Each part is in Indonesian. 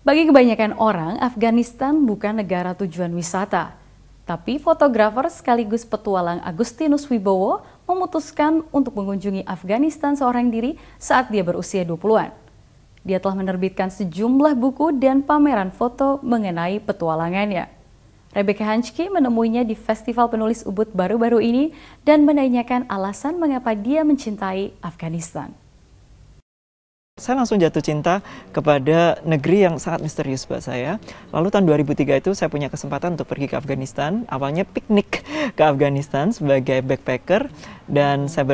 Bagi kebanyakan orang, Afghanistan bukan negara tujuan wisata. Tapi fotografer sekaligus petualang Agustinus Wibowo memutuskan untuk mengunjungi Afghanistan seorang diri saat dia berusia 20-an. Dia telah menerbitkan sejumlah buku dan pameran foto mengenai petualangannya. Rebecca Hanchke menemuinya di Festival Penulis Ubud baru-baru ini dan menanyakan alasan mengapa dia mencintai Afghanistan. Saya langsung jatuh cinta kepada negeri yang sangat misterius buat saya. Lalu tahun 2003 itu saya punya kesempatan untuk pergi ke Afghanistan. Awalnya piknik ke Afghanistan sebagai backpacker. Dan saya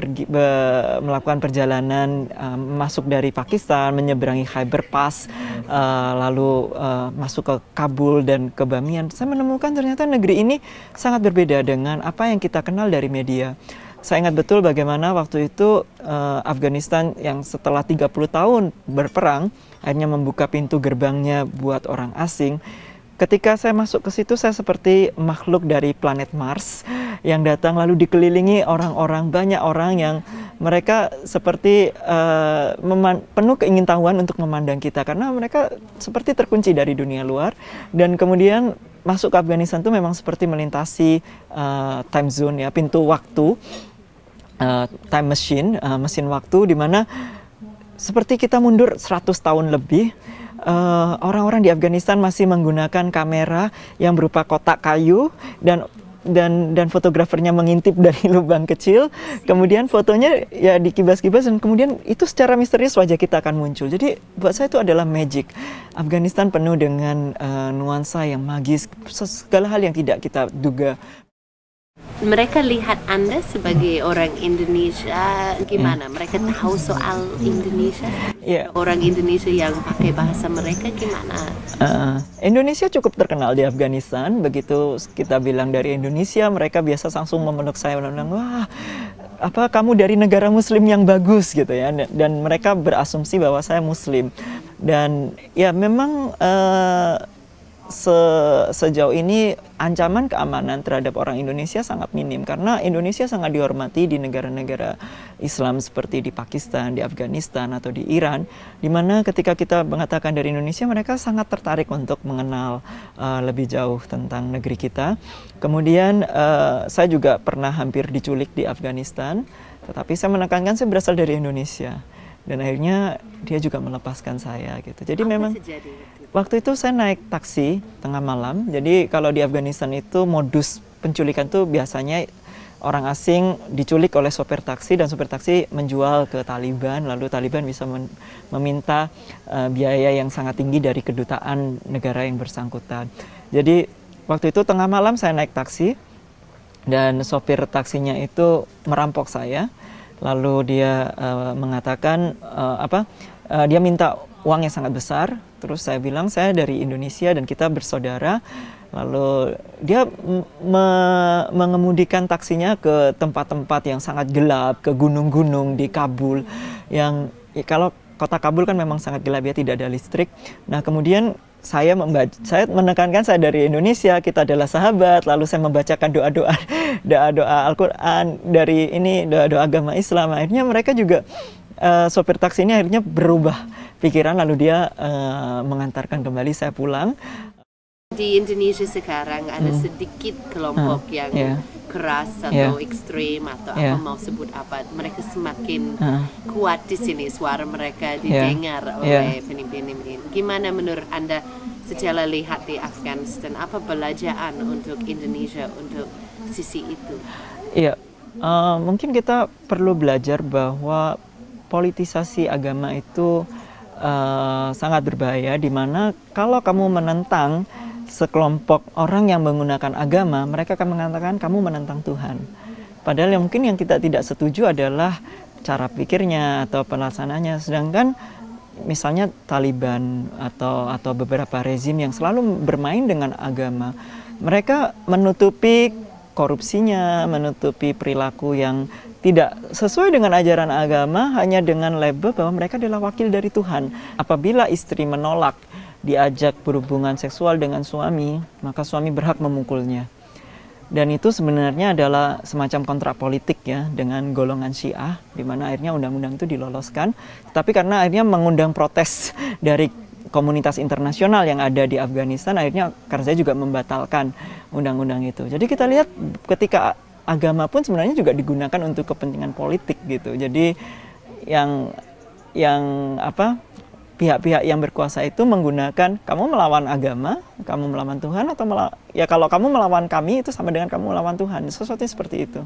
melakukan perjalanan masuk dari Pakistan, menyeberangi Khyber Pass, lalu masuk ke Kabul dan ke Bamiyan. Saya menemukan ternyata negeri ini sangat berbeda dengan apa yang kita kenal dari media. Saya ingat betul bagaimana waktu itu Afghanistan yang setelah 30 tahun berperang akhirnya membuka pintu gerbangnya buat orang asing. Ketika saya masuk ke situ, saya seperti makhluk dari planet Mars yang datang lalu dikelilingi orang-orang, banyak orang yang mereka seperti penuh keingintahuan untuk memandang kita karena mereka seperti terkunci dari dunia luar. Dan kemudian masuk ke Afghanistan itu memang seperti melintasi time zone, ya, pintu waktu. Time machine, mesin waktu, di mana seperti kita mundur 100 tahun lebih, orang-orang di Afghanistan masih menggunakan kamera yang berupa kotak kayu dan fotografernya mengintip dari lubang kecil, kemudian fotonya ya dikibas-kibas dan kemudian itu secara misterius wajah kita akan muncul. Jadi buat saya itu adalah magic. Afghanistan penuh dengan nuansa yang magis, segala hal yang tidak kita duga. Mereka lihat Anda sebagai orang Indonesia, gimana? Mereka tahu soal Indonesia? Yeah. Orang Indonesia yang pakai bahasa mereka gimana? Indonesia cukup terkenal di Afghanistan. Begitu kita bilang dari Indonesia, mereka biasa langsung memeluk saya, bilang, wah, apa kamu dari negara Muslim yang bagus gitu ya? Dan mereka berasumsi bahwa saya Muslim. Dan ya memang sejauh ini ancaman keamanan terhadap orang Indonesia sangat minim karena Indonesia sangat dihormati di negara-negara Islam seperti di Pakistan, di Afghanistan atau di Iran, di mana ketika kita mengatakan dari Indonesia mereka sangat tertarik untuk mengenal lebih jauh tentang negeri kita. Kemudian saya juga pernah hampir diculik di Afghanistan, tetapi saya menekankan saya berasal dari Indonesia. Dan akhirnya dia juga melepaskan saya gitu. Jadi memang waktu itu saya naik taksi tengah malam. Jadi kalau di Afghanistan itu modus penculikan tuh biasanya orang asing diculik oleh sopir taksi dan sopir taksi menjual ke Taliban. Lalu Taliban bisa meminta biaya yang sangat tinggi dari kedutaan negara yang bersangkutan. Jadi waktu itu tengah malam saya naik taksi dan sopir taksinya itu merampok saya. Lalu dia mengatakan dia minta uang yang sangat besar. Terus saya bilang saya dari Indonesia dan kita bersaudara. Lalu dia mengemudikan taksinya ke tempat-tempat yang sangat gelap, ke gunung-gunung di Kabul. Yang kalau kota Kabul kan memang sangat gelap, ya, tidak ada listrik. Nah kemudian saya menekankan saya dari Indonesia, kita adalah sahabat. Lalu saya membacakan doa-doa Al-Quran dari ini, doa-doa agama Islam. Akhirnya mereka juga sopir taksi ini akhirnya berubah pikiran, lalu dia mengantarkan kembali saya pulang. Di Indonesia sekarang ada sedikit kelompok yang keras atau ekstrim atau apa mau sebut apa, mereka semakin kuat di sini, suara mereka didengar oleh pemimpin. Gimana menurut Anda secara lihat di Afghanistan, apa pelajaran untuk Indonesia untuk sisi itu? Iya, mungkin kita perlu belajar bahwa politisasi agama itu sangat berbahaya, di mana kalau kamu menentang sekelompok orang yang menggunakan agama, mereka akan mengatakan kamu menentang Tuhan. Padahal yang mungkin yang kita tidak setuju adalah cara pikirnya atau pelaksanaannya. Sedangkan misalnya Taliban atau beberapa rezim yang selalu bermain dengan agama, mereka menutupi korupsinya, menutupi perilaku yang tidak sesuai dengan ajaran agama hanya dengan label bahwa mereka adalah wakil dari Tuhan. Apabila istri menolak diajak berhubungan seksual dengan suami, maka suami berhak memukulnya. Dan itu sebenarnya adalah semacam kontrak politik, ya, dengan golongan Syiah, di mana akhirnya undang-undang itu diloloskan. Tapi karena akhirnya mengundang protes dari komunitas internasional yang ada di Afghanistan, akhirnya karena saya juga membatalkan undang-undang itu. Jadi kita lihat ketika agama pun sebenarnya juga digunakan untuk kepentingan politik gitu. Jadi pihak-pihak yang berkuasa itu menggunakan, kamu melawan agama, kamu melawan Tuhan, atau ya kalau kamu melawan kami itu sama dengan kamu melawan Tuhan, sesuatu seperti itu.